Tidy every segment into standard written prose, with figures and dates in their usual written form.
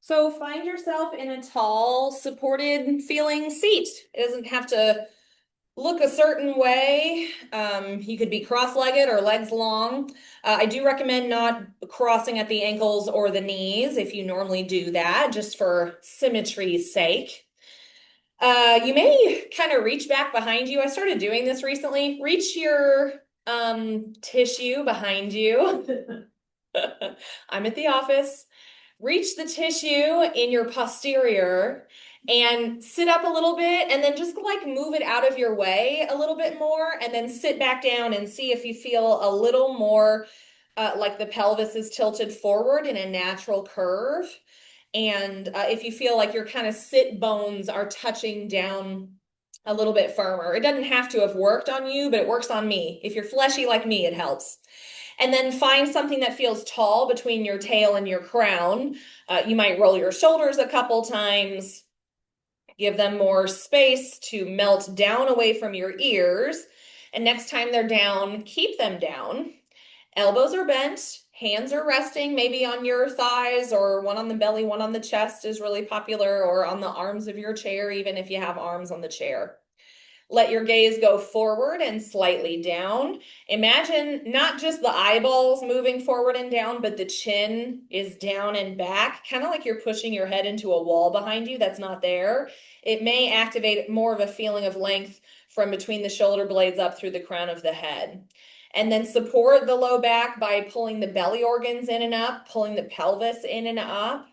So find yourself in a tall, supported feeling seat. It doesn't have to look a certain way. You could be cross-legged or legs long. I do recommend not crossing at the ankles or the knees if you normally do that, just for symmetry's sake. You may kind of reach back behind you. I started doing this recently. Reach your tissue behind you. I'm at the office. Reach the tissue in your posterior and sit up a little bit and then just like move it out of your way a little bit more and then sit back down and see if you feel a little more like the pelvis is tilted forward in a natural curve. And if you feel like your kind of sit bones are touching down a little bit firmer, it doesn't have to have worked on you, but it works on me. If you're fleshy like me, it helps. And then find something that feels tall between your tail and your crown. You might roll your shoulders a couple times, give them more space to melt down away from your ears. And next time they're down, keep them down. Elbows are bent, hands are resting, maybe on your thighs or one on the belly, one on the chest is really popular, or on the arms of your chair, even if you have arms on the chair. Let your gaze go forward and slightly down. Imagine not just the eyeballs moving forward and down, but the chin is down and back, kind of like you're pushing your head into a wall behind you that's not there. It may activate more of a feeling of length from between the shoulder blades up through the crown of the head. And then support the low back by pulling the belly organs in and up, pulling the pelvis in and up.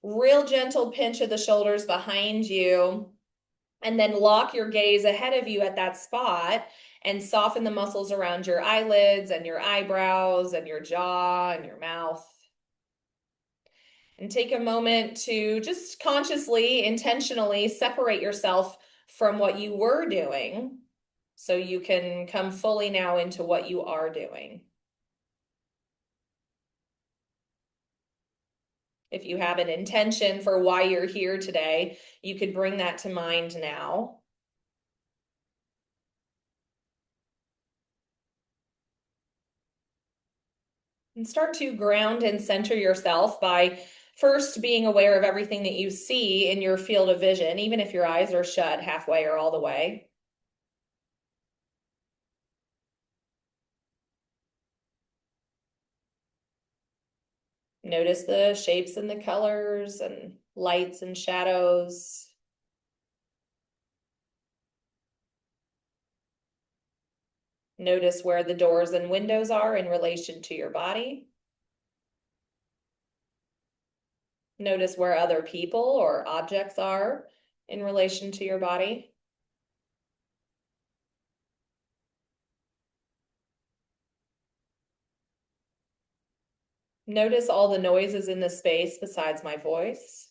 Real gentle pinch of the shoulders behind you. And then lock your gaze ahead of you at that spot and soften the muscles around your eyelids and your eyebrows and your jaw and your mouth. And take a moment to just consciously, intentionally separate yourself from what you were doing so you can come fully now into what you are doing. If you have an intention for why you're here today, you could bring that to mind now. And start to ground and center yourself by first being aware of everything that you see in your field of vision, even if your eyes are shut halfway or all the way. Notice the shapes and the colors and lights and shadows. Notice where the doors and windows are in relation to your body. Notice where other people or objects are in relation to your body. Notice all the noises in the space besides my voice.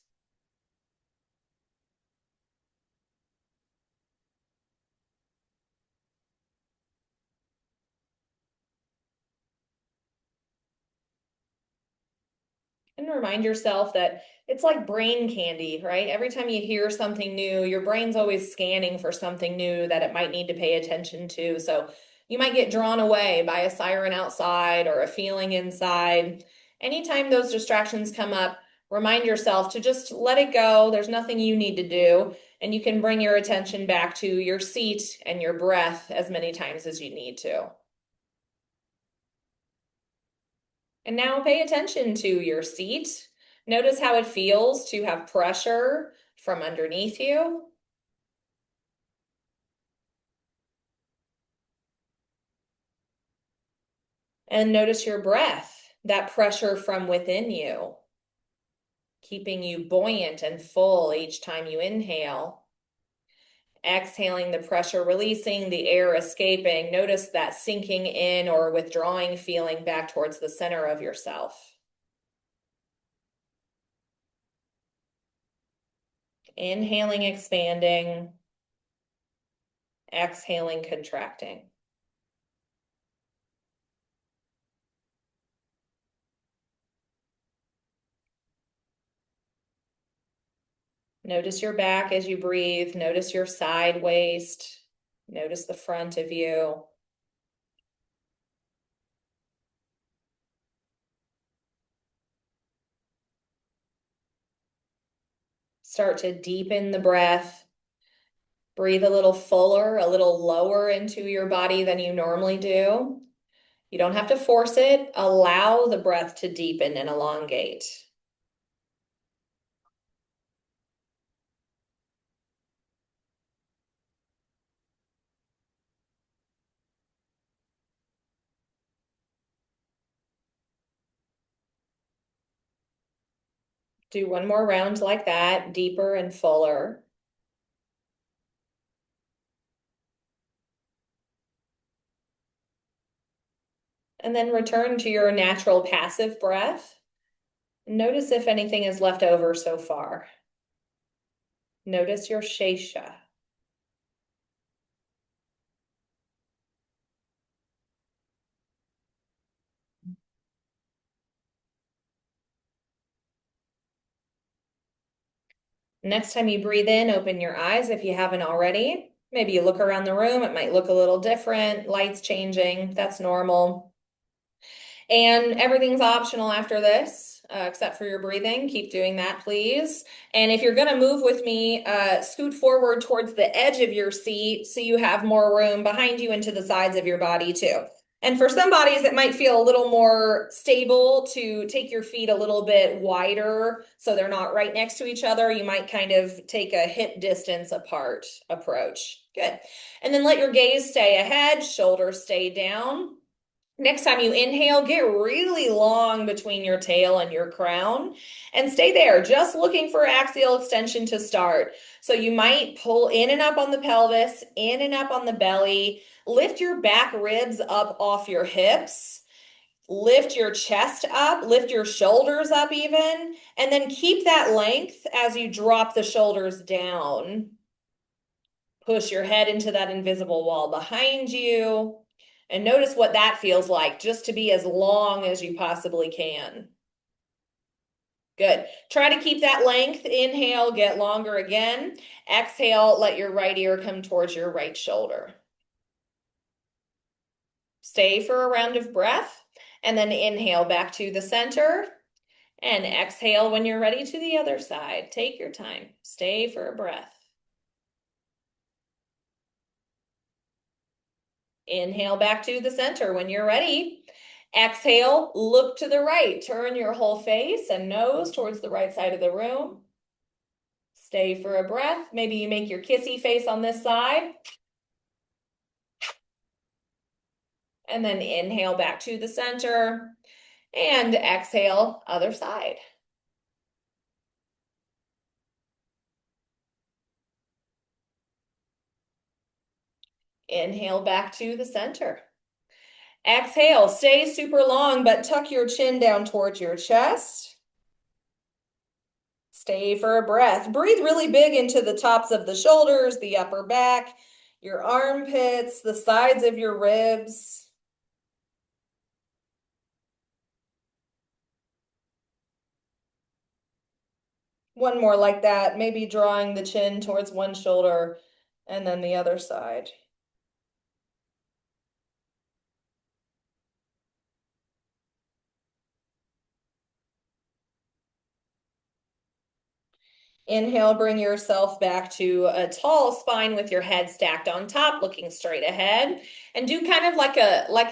And remind yourself that it's like brain candy, right? Every time you hear something new, your brain's always scanning for something new that it might need to pay attention to. So you might get drawn away by a siren outside or a feeling inside. Anytime those distractions come up, remind yourself to just let it go. There's nothing you need to do. And you can bring your attention back to your seat and your breath as many times as you need to. And now pay attention to your seat. Notice how it feels to have pressure from underneath you. And notice your breath, that pressure from within you, keeping you buoyant and full each time you inhale. Exhaling, the pressure releasing, the air escaping. Notice that sinking in or withdrawing feeling back towards the center of yourself. Inhaling, expanding. Exhaling, contracting. Notice your back as you breathe. Notice your side waist. Notice the front of you. Start to deepen the breath. Breathe a little fuller, a little lower into your body than you normally do. You don't have to force it. Allow the breath to deepen and elongate. Do one more round like that, deeper and fuller. And then return to your natural passive breath. Notice if anything is left over so far. Notice your shesha. Next time you breathe in, open your eyes if you haven't already. Maybe you look around the room, it might look a little different, lights changing, that's normal. And everything's optional after this, except for your breathing. Keep doing that, please. And if you're going to move with me, scoot forward towards the edge of your seat so you have more room behind you and to the sides of your body, too. And for some bodies, it might feel a little more stable to take your feet a little bit wider so they're not right next to each other. You might kind of take a hip distance apart approach. Good. And then let your gaze stay ahead, shoulders stay down. Next time you inhale, get really long between your tail and your crown and stay there, just looking for axial extension to start. So you might pull in and up on the pelvis, in and up on the belly, lift your back ribs up off your hips, lift your chest up, lift your shoulders up even, and then keep that length as you drop the shoulders down. Push your head into that invisible wall behind you. And notice what that feels like, just to be as long as you possibly can. Good. Try to keep that length. Inhale, get longer again. Exhale, let your right ear come towards your right shoulder. Stay for a round of breath, and then inhale back to the center, and exhale when you're ready to the other side. Take your time. Stay for a breath. Inhale back to the center when you're ready. Exhale, look to the right. Turn your whole face and nose towards the right side of the room. Stay for a breath. Maybe you make your kissy face on this side. And then inhale back to the center. And exhale, other side. Inhale back to the center. Exhale, stay super long, but tuck your chin down towards your chest. Stay for a breath. Breathe really big into the tops of the shoulders, the upper back, your armpits, the sides of your ribs. One more like that, maybe drawing the chin towards one shoulder and then the other side. Inhale, bring yourself back to a tall spine with your head stacked on top, looking straight ahead. And do kind of like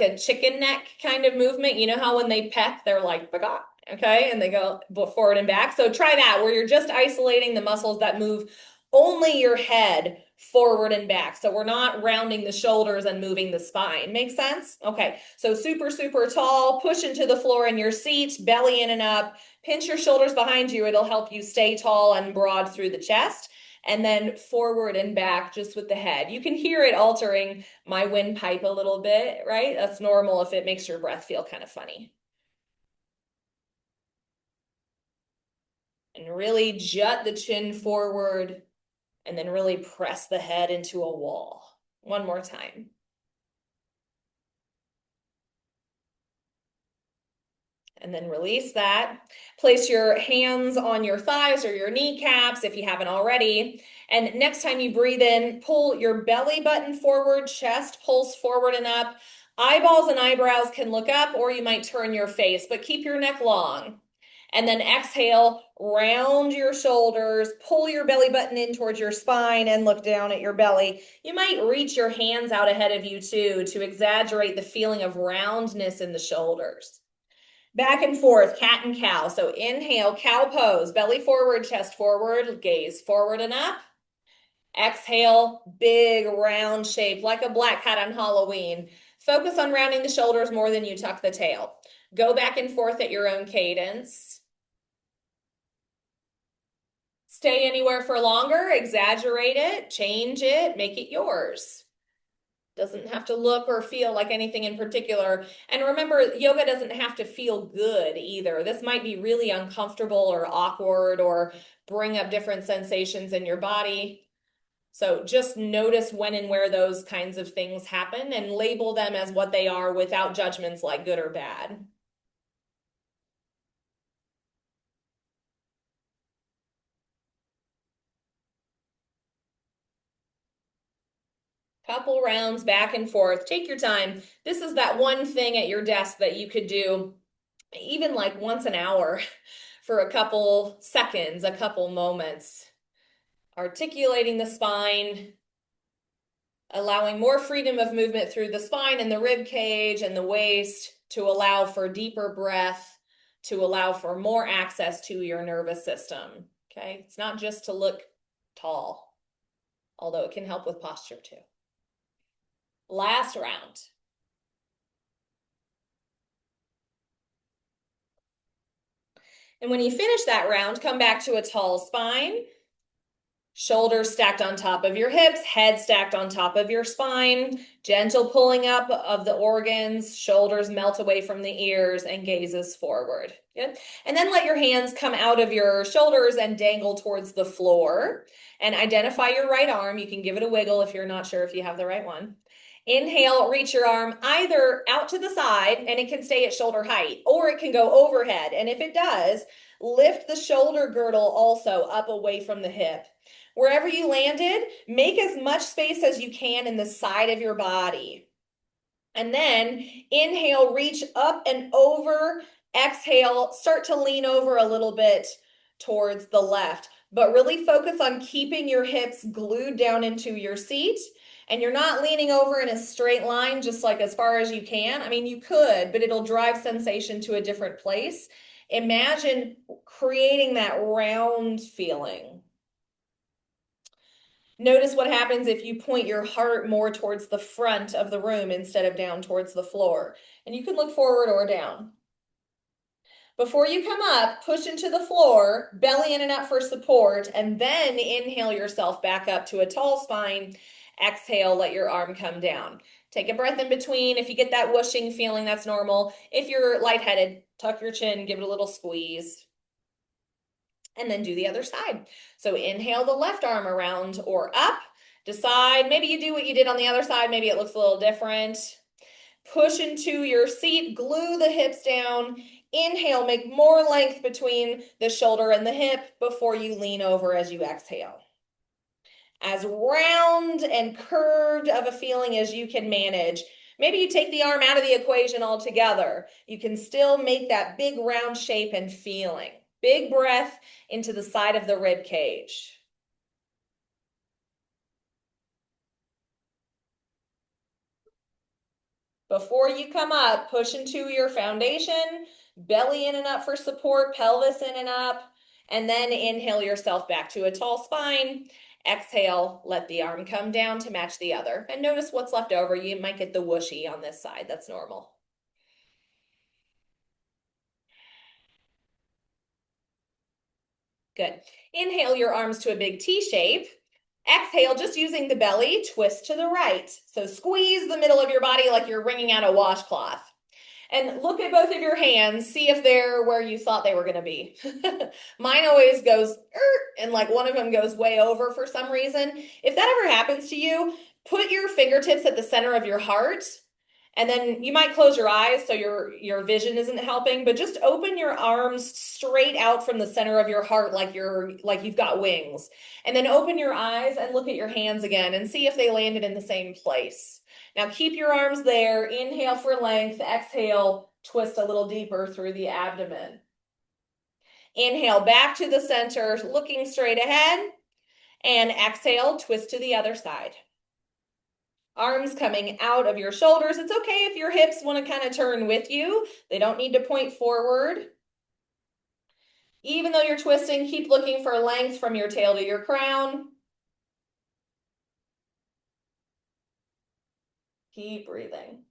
a chicken neck kind of movement. You know how when they peck, they're like, "Baga," okay? And they go forward and back. So try that where you're just isolating the muscles that move only your head forward and back. So we're not rounding the shoulders and moving the spine. Make sense? Okay. So super, super tall, push into the floor in your seat, belly in and up. Pinch your shoulders behind you. It'll help you stay tall and broad through the chest. And then forward and back just with the head. You can hear it altering my windpipe a little bit, right? That's normal if it makes your breath feel kind of funny. And really jut the chin forward and then really press the head into a wall. One more time. And then release that. Place your hands on your thighs or your kneecaps if you haven't already. And next time you breathe in, pull your belly button forward, chest pulls forward and up. Eyeballs and eyebrows can look up, or you might turn your face, but keep your neck long. And then exhale, round your shoulders, pull your belly button in towards your spine and look down at your belly. You might reach your hands out ahead of you too to exaggerate the feeling of roundness in the shoulders. Back and forth, cat and cow. So inhale, cow pose, belly forward, chest forward, gaze forward and up. Exhale, big round shape like a black cat on Halloween. Focus on rounding the shoulders more than you tuck the tail. Go back and forth at your own cadence. Stay anywhere for longer, exaggerate it, change it, make it yours. Doesn't have to look or feel like anything in particular. And remember, yoga doesn't have to feel good either. This might be really uncomfortable or awkward or bring up different sensations in your body. So just notice when and where those kinds of things happen and label them as what they are without judgments like good or bad. Couple rounds back and forth. Take your time. This is that one thing at your desk that you could do even like once an hour for a couple seconds, a couple moments. Articulating the spine, allowing more freedom of movement through the spine and the rib cage and the waist to allow for deeper breath, to allow for more access to your nervous system. Okay, it's not just to look tall, although it can help with posture too. Last round. And when you finish that round, come back to a tall spine. Shoulders stacked on top of your hips, head stacked on top of your spine, gentle pulling up of the organs, shoulders melt away from the ears, and gazes forward. Good. And then let your hands come out of your shoulders and dangle towards the floor. And identify your right arm. You can give it a wiggle if you're not sure if you have the right one. Inhale, reach your arm either out to the side, and it can stay at shoulder height, or it can go overhead. And if it does, lift the shoulder girdle also up away from the hip. Wherever you landed, make as much space as you can in the side of your body. And then inhale, reach up and over. Exhale, start to lean over a little bit towards the left, but really focus on keeping your hips glued down into your seat. And you're not leaning over in a straight line, just like as far as you can. I mean, you could, but it'll drive sensation to a different place. Imagine creating that round feeling. Notice what happens if you point your heart more towards the front of the room instead of down towards the floor. And you can look forward or down. Before you come up, push into the floor, belly in and up for support, and then inhale yourself back up to a tall spine. Exhale, let your arm come down. Take a breath in between. If you get that whooshing feeling, that's normal. If you're lightheaded, tuck your chin, give it a little squeeze. And then do the other side. So inhale the left arm around or up. Decide, maybe you do what you did on the other side, maybe it looks a little different. Push into your seat, glue the hips down. Inhale, make more length between the shoulder and the hip before you lean over as you exhale. As round and curved of a feeling as you can manage. Maybe you take the arm out of the equation altogether. You can still make that big round shape and feeling. Big breath into the side of the rib cage. Before you come up, push into your foundation, belly in and up for support, pelvis in and up, and then inhale yourself back to a tall spine. Exhale, let the arm come down to match the other. And notice what's left over. You might get the whooshy on this side. That's normal. Good. Inhale your arms to a big T shape. Exhale, just using the belly, twist to the right. So squeeze the middle of your body like you're wringing out a washcloth. And look at both of your hands, see if they're where you thought they were going to be. Mine always goes, and like one of them goes way over for some reason. If that ever happens to you, put your fingertips at the center of your heart. And then you might close your eyes so your vision isn't helping, but just open your arms straight out from the center of your heart like you've got wings. And then open your eyes and look at your hands again and see if they landed in the same place. Now keep your arms there. Inhale for length, exhale, twist a little deeper through the abdomen. Inhale back to the center, looking straight ahead. And exhale, twist to the other side. Arms coming out of your shoulders. It's okay if your hips want to kind of turn with you. They don't need to point forward. Even though you're twisting, keep looking for length from your tail to your crown. Keep breathing.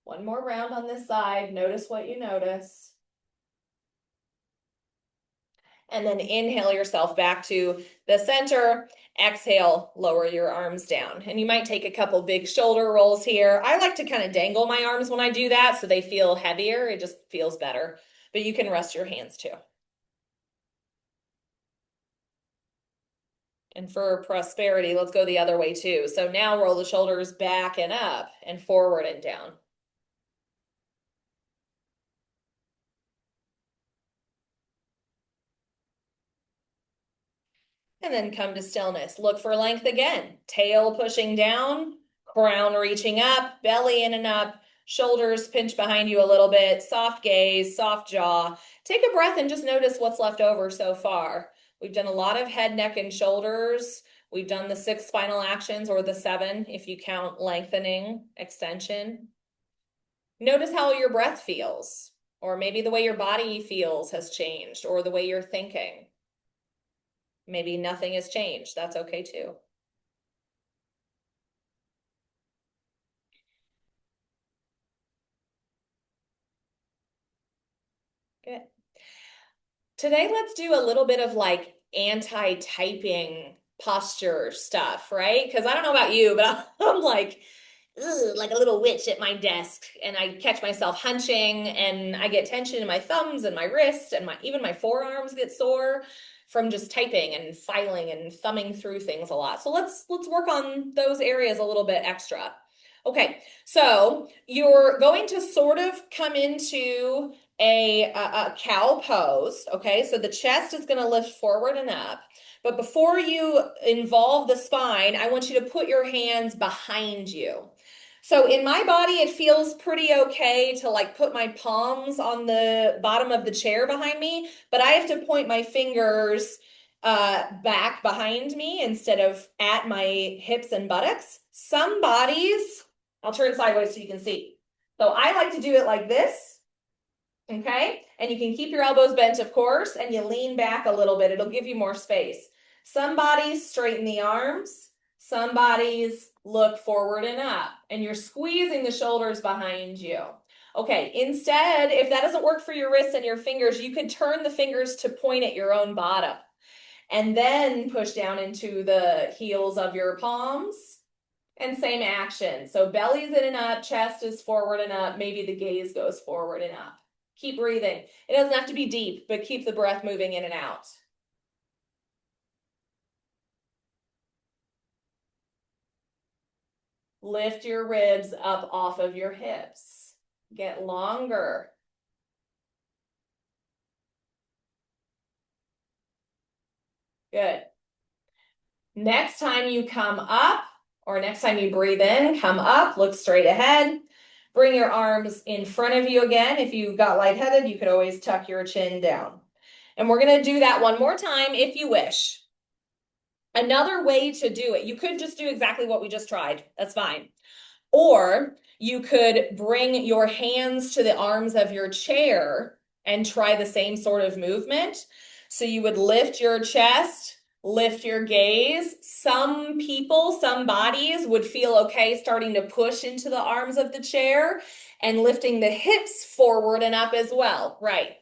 One more round on this side. Notice what you notice. And then inhale yourself back to the center. Exhale, lower your arms down. And you might take a couple big shoulder rolls here. I like to kind of dangle my arms when I do that so they feel heavier. It just feels better. But you can rest your hands too. And for prosperity, let's go the other way too. So now roll the shoulders back and up and forward and down. And then come to stillness. Look for length again. Tail pushing down, crown reaching up, belly in and up, shoulders pinch behind you a little bit, soft gaze, soft jaw. Take a breath and just notice what's left over so far. We've done a lot of head, neck, and shoulders. We've done the 6 spinal actions, or the 7 if you count lengthening, extension. Notice how your breath feels, or maybe the way your body feels has changed, or the way you're thinking. Maybe nothing has changed. That's okay too. Good. Today, let's do a little bit of like anti-typing posture stuff, right? Because I don't know about you, but I'm like, ugh, like a little witch at my desk, and I catch myself hunching, and I get tension in my thumbs and my wrist, and even my forearms get sore from just typing and filing and thumbing through things a lot. So let's work on those areas a little bit extra. Okay, so you're going to sort of come into a cow pose. Okay, so the chest is going to lift forward and up. But before you involve the spine, I want you to put your hands behind you. So in my body, it feels pretty okay to like put my palms on the bottom of the chair behind me, but I have to point my fingers back behind me instead of at my hips and buttocks. Some bodies, I'll turn sideways so you can see. So I like to do it like this, okay? And you can keep your elbows bent, of course, and you lean back a little bit. It'll give you more space. Some bodies straighten the arms. Some bodies look forward and up, and you're squeezing the shoulders behind you. Okay, instead, if that doesn't work for your wrists and your fingers, you could turn the fingers to point at your own bottom and then push down into the heels of your palms. And same action. So belly's in and up, chest is forward and up, maybe the gaze goes forward and up. Keep breathing. It doesn't have to be deep, but keep the breath moving in and out. Lift your ribs up off of your hips. Get longer. Good. Next time you come up, or next time you breathe in, come up, look straight ahead. Bring your arms in front of you again. If you got lightheaded, you could always tuck your chin down. And we're going to do that one more time if you wish. Another way to do it, you could just do exactly what we just tried. That's fine. Or you could bring your hands to the arms of your chair and try the same sort of movement. So you would lift your chest, lift your gaze. Some people, some bodies would feel okay starting to push into the arms of the chair and lifting the hips forward and up as well. Right.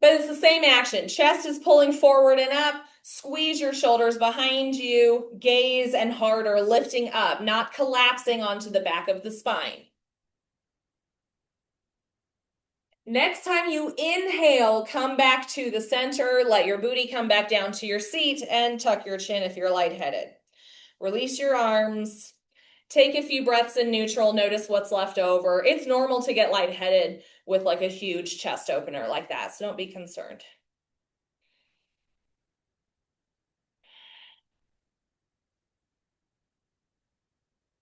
But it's the same action. Chest is pulling forward and up. Squeeze your shoulders behind you. Gaze and harder, lifting up, not collapsing onto the back of the spine. Next time you inhale, come back to the center. Let your booty come back down to your seat and tuck your chin if you're lightheaded. Release your arms. Take a few breaths in neutral. Notice what's left over. It's normal to get lightheaded with like a huge chest opener like that, so don't be concerned.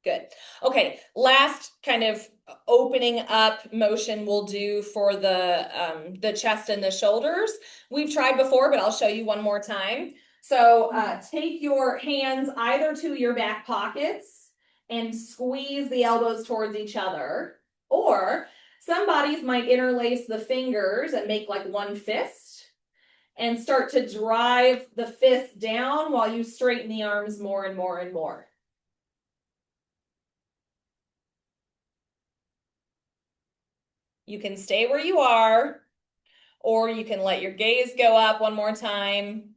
Good. Okay, last kind of opening up motion we'll do for the chest and the shoulders. We've tried before, but I'll show you one more time. So take your hands either to your back pockets and squeeze the elbows towards each other, or some bodies might interlace the fingers and make like one fist and start to drive the fist down while you straighten the arms more and more and more. You can stay where you are, or you can let your gaze go up one more time.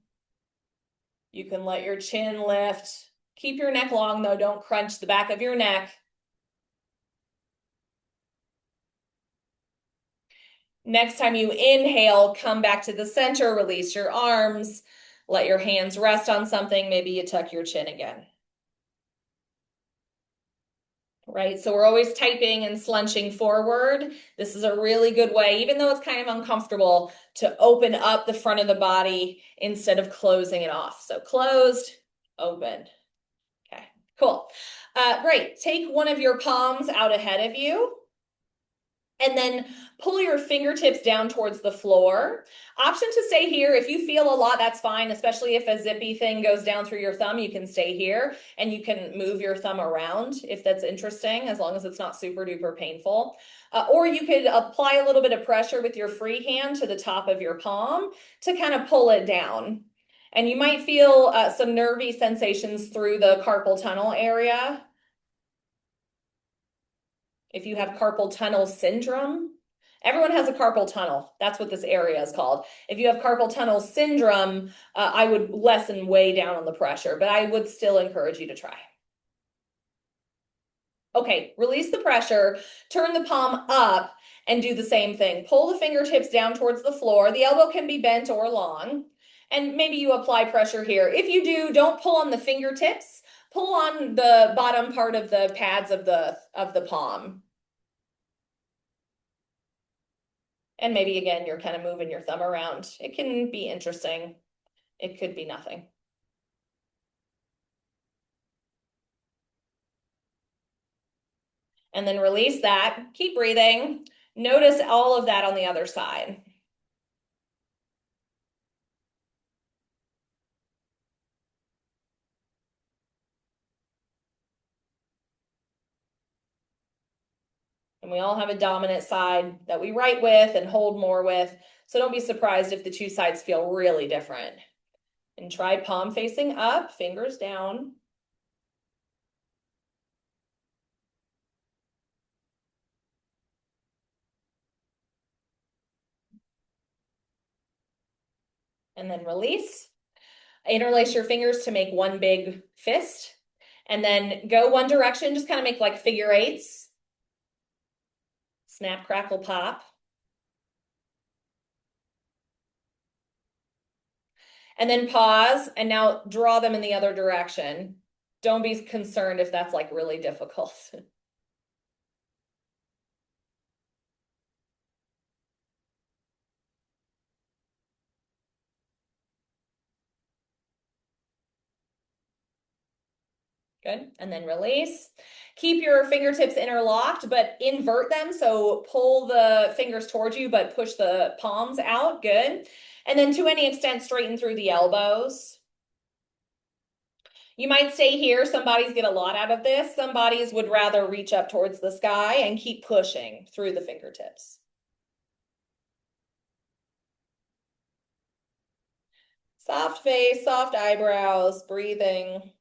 You can let your chin lift. Keep your neck long though, don't crunch the back of your neck. Next time you inhale, come back to the center, release your arms, let your hands rest on something. Maybe you tuck your chin again. Right? So we're always typing and slunching forward. This is a really good way, even though it's kind of uncomfortable, to open up the front of the body instead of closing it off. So closed, open. Okay, cool. Great. Take one of your palms out ahead of you. And then pull your fingertips down towards the floor. Option to stay here. If you feel a lot, that's fine, especially if a zippy thing goes down through your thumb, you can stay here and you can move your thumb around if that's interesting, as long as it's not super duper painful. Or you could apply a little bit of pressure with your free hand to the top of your palm to kind of pull it down. And you might feel some nervy sensations through the carpal tunnel area. If you have carpal tunnel syndrome, everyone has a carpal tunnel. That's what this area is called. If you have carpal tunnel syndrome, I would lessen way down on the pressure, but I would still encourage you to try. Okay, release the pressure, turn the palm up and do the same thing. Pull the fingertips down towards the floor. The elbow can be bent or long, and maybe you apply pressure here. If you do, don't pull on the fingertips. Pull on the bottom part of the pads of the palm. And maybe again, you're kind of moving your thumb around. It can be interesting. It could be nothing. And then release that. Keep breathing. Notice all of that on the other side. And we all have a dominant side that we write with and hold more with. So don't be surprised if the two sides feel really different. And try palm facing up, fingers down. And then release. Interlace your fingers to make one big fist. And then go one direction, just kind of make like figure eights. Snap, crackle, pop. And then pause and now draw them in the other direction. Don't be concerned if that's like really difficult. Good. And then release. Keep your fingertips interlocked, but invert them. So pull the fingers towards you, but push the palms out. Good. And then to any extent, straighten through the elbows. You might stay here. Some bodies get a lot out of this. Some bodies would rather reach up towards the sky and keep pushing through the fingertips. Soft face, soft eyebrows, breathing.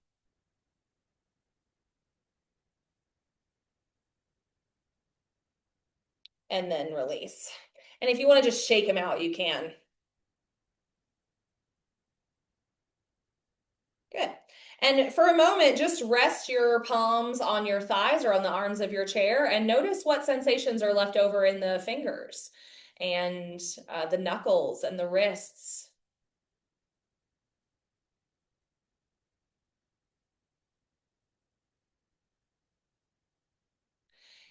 And then release. And if you want to just shake them out, you can. Good. And for a moment, just rest your palms on your thighs or on the arms of your chair and notice what sensations are left over in the fingers and the knuckles and the wrists.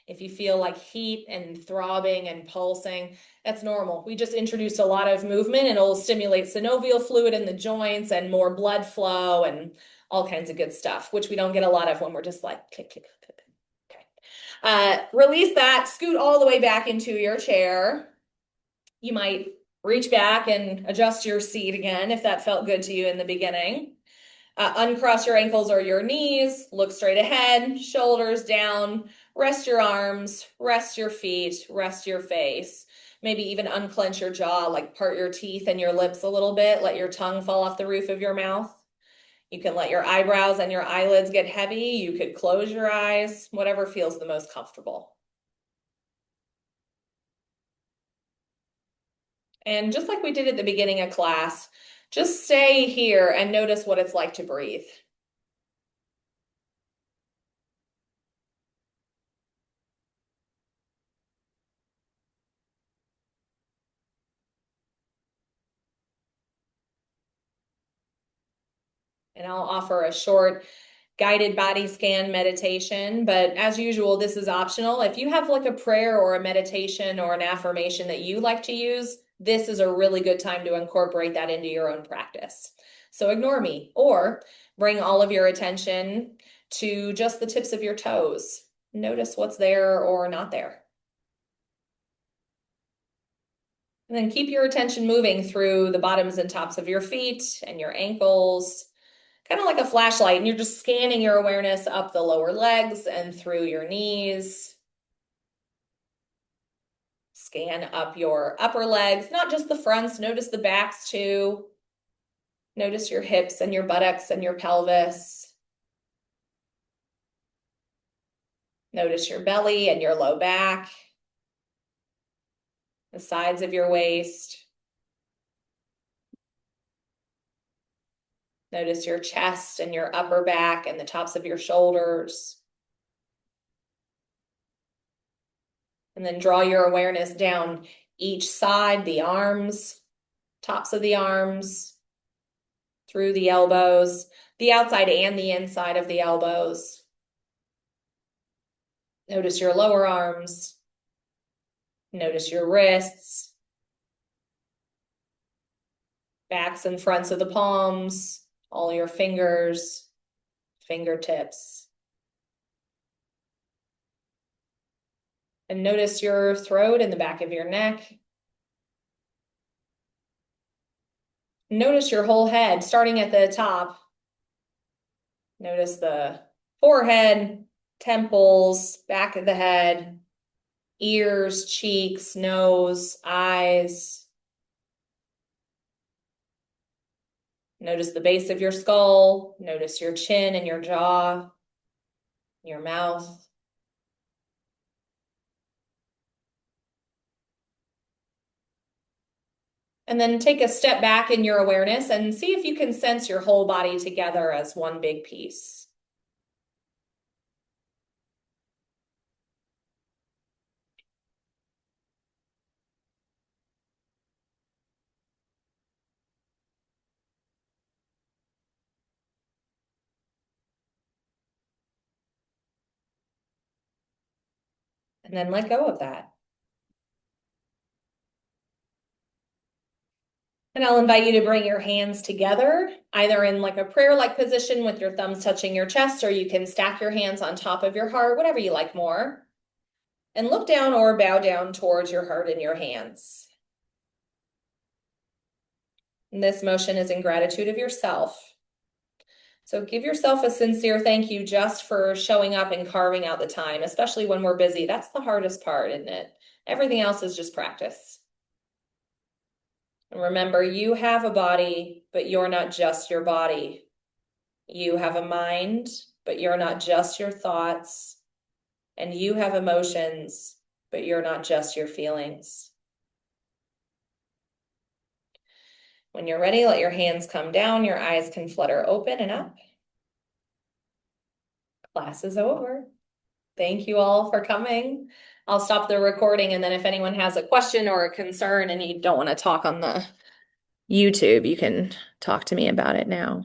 If you feel like heat and throbbing and pulsing, that's normal. We just introduced a lot of movement and it'll stimulate synovial fluid in the joints and more blood flow and all kinds of good stuff, which we don't get a lot of when we're just like click, click, click. Okay. Release that, scoot all the way back into your chair. You might reach back and adjust your seat again if that felt good to you in the beginning. Uncross your ankles or your knees, look straight ahead, shoulders down, rest your arms, rest your feet, rest your face. Maybe even unclench your jaw, like part your teeth and your lips a little bit, let your tongue fall off the roof of your mouth. You can let your eyebrows and your eyelids get heavy. You could close your eyes, whatever feels the most comfortable. And just like we did at the beginning of class, just stay here and notice what it's like to breathe. And I'll offer a short guided body scan meditation, but as usual, this is optional. If you have like a prayer or a meditation or an affirmation that you like to use, this is a really good time to incorporate that into your own practice. So ignore me or bring all of your attention to just the tips of your toes. Notice what's there or not there. And then keep your attention moving through the bottoms and tops of your feet and your ankles, kind of like a flashlight, and you're just scanning your awareness up the lower legs and through your knees. Scan up your upper legs, not just the fronts, notice the backs too. Notice your hips and your buttocks and your pelvis. Notice your belly and your low back, the sides of your waist. Notice your chest and your upper back and the tops of your shoulders. And then draw your awareness down each side, the arms, tops of the arms, through the elbows, the outside and the inside of the elbows. Notice your lower arms. Notice your wrists, backs and fronts of the palms, all your fingers, fingertips. And notice your throat and the back of your neck. Notice your whole head, starting at the top. Notice the forehead, temples, back of the head, ears, cheeks, nose, eyes. Notice the base of your skull. Notice your chin and your jaw, your mouth. And then take a step back in your awareness and see if you can sense your whole body together as one big piece. And then let go of that. And I'll invite you to bring your hands together, either in like a prayer-like position with your thumbs touching your chest, or you can stack your hands on top of your heart, whatever you like more. And look down or bow down towards your heart and your hands. And this motion is in gratitude of yourself. So give yourself a sincere thank you just for showing up and carving out the time, especially when we're busy. That's the hardest part, isn't it? Everything else is just practice. And remember, you have a body, but you're not just your body. You have a mind, but you're not just your thoughts. And you have emotions, but you're not just your feelings. When you're ready, let your hands come down. Your eyes can flutter open and up. Class is over. Thank you all for coming. I'll stop the recording, and then if anyone has a question or a concern and you don't want to talk on the YouTube, you can talk to me about it now.